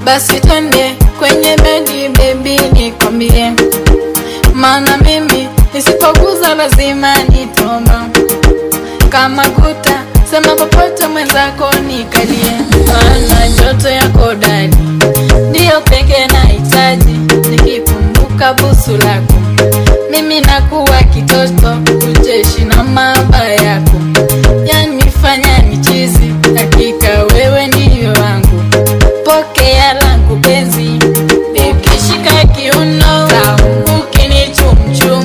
Basi twende kwenye bedi baby nikwambie, maana mimi nisipoguza lazima nitomba. Kama guta sema popote mwenzako nikalie, maana joto yako dadi ndio pekee nahitaji. Nikikumbuka busu lako mimi nakuwa kitoto, ucheshi na mabaya yako yanifanya nichizi. Hakika wewe ndiyo wangu, pokea langu penzi. Ukishika kiuno ukinichumchum,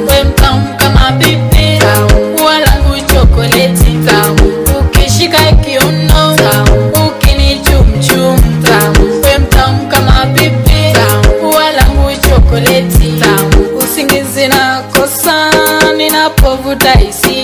we mtamu kama pipi, walangu chokoleti. Ukishika kiuno ukinichumchum, we mtamu kama pipi, walangu chokoleti. Usingizi nakosa ninapovuta hisia,